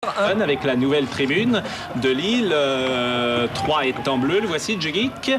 Avec la nouvelle tribune de Lille, 3 est en bleu, le voici Djegic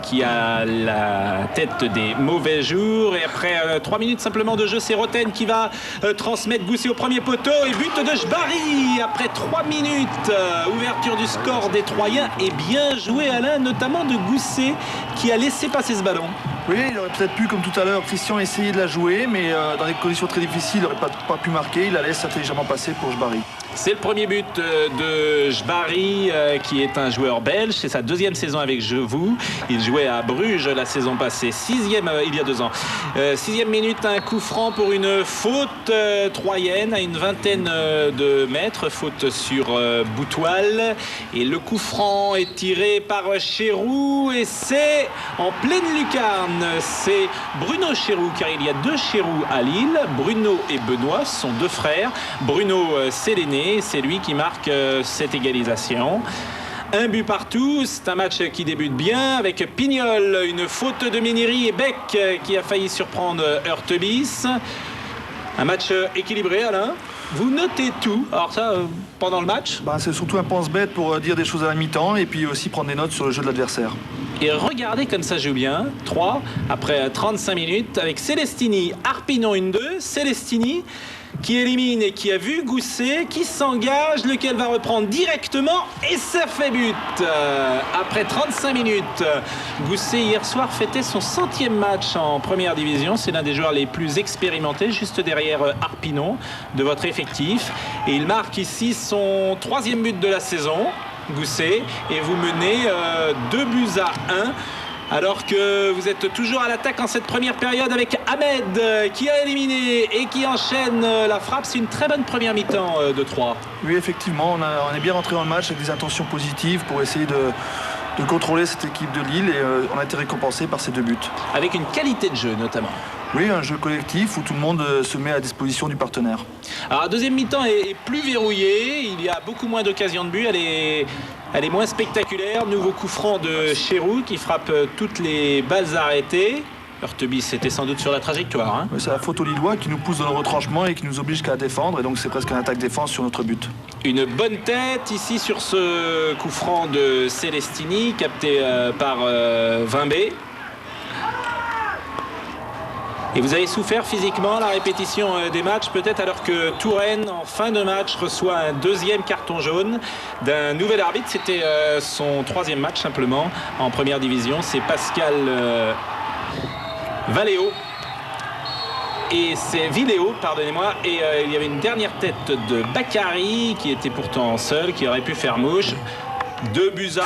qui a la tête des mauvais jours et après 3 minutes simplement de jeu, c'est Roten qui va transmettre Gousset au premier poteau et but de Jbari après 3 minutes, ouverture du score des Troyens et bien joué Alain, notamment de Gousset qui a laissé passer ce ballon. Oui, il aurait peut-être pu, comme tout à l'heure, Christian essayer de la jouer, mais dans des conditions très difficiles, il n'aurait pas pu marquer. Il la laisse intelligemment passer pour Jbari. C'est le premier but de Jbari, qui est un joueur belge. C'est sa 2e saison avec Jevou. Il jouait à Bruges la saison passée, 6e il y a 2 ans. 6e minute, un coup franc pour une faute troyenne à une vingtaine de mètres. Faute sur Boutoil. Et le coup franc est tiré par Chéroux et c'est en pleine lucarne. C'est Bruno Chéroux, car il y a 2 Chéroux à Lille. Bruno et Benoît sont 2 frères. Bruno, c'est l'aîné. C'est lui qui marque cette égalisation. Un but partout, c'est un match qui débute bien avec Pignol, une faute de Méniri et Beck qui a failli surprendre Hurtebis. Un match équilibré, Alain. Vous notez tout, alors ça, pendant le match. C'est surtout un pense-bête pour dire des choses à la mi-temps et puis aussi prendre des notes sur le jeu de l'adversaire. Et regardez comme ça joue bien. 3 après 35 minutes avec Celestini, Arpinon 1-2. Celestini qui élimine et qui a vu Gousset, qui s'engage, lequel va reprendre directement et ça fait but. Après 35 minutes, Gousset hier soir fêtait son 100e match en première division. C'est l'un des joueurs les plus expérimentés, juste derrière Arpinon de votre effectif. Et il marque ici son 3e but de la saison, Gousset, et vous menez 2-1. Alors que vous êtes toujours à l'attaque en cette première période avec Ahmed qui a éliminé et qui enchaîne la frappe. C'est une très bonne première mi-temps de 3. Oui, effectivement, on est bien rentré dans le match avec des intentions positives pour essayer de contrôler cette équipe de Lille et on a été récompensé par ces 2 buts. Avec une qualité de jeu notamment. Oui, un jeu collectif où tout le monde se met à disposition du partenaire. Alors la deuxième mi-temps est plus verrouillée, il y a beaucoup moins d'occasions de but, elle est moins spectaculaire. Nouveau coup franc de Chéroux qui frappe toutes les balles arrêtées. Hurtebis était sans doute sur la trajectoire. Hein. C'est la faute aux Lillois qui nous pousse dans le retranchement et qui nous oblige qu'à défendre. Et donc c'est presque un attaque-défense sur notre but. Une bonne tête ici sur ce coup franc de Celestini, capté par Vimbé. Et vous avez souffert physiquement la répétition des matchs, peut-être alors que Touraine, en fin de match, reçoit un 2e carton jaune d'un nouvel arbitre. C'était son 3e match simplement en première division. C'est Pascal Valéo. Et c'est Viléo, pardonnez-moi. Et il y avait une dernière tête de Bakary qui était pourtant seul, qui aurait pu faire mouche. 2-1.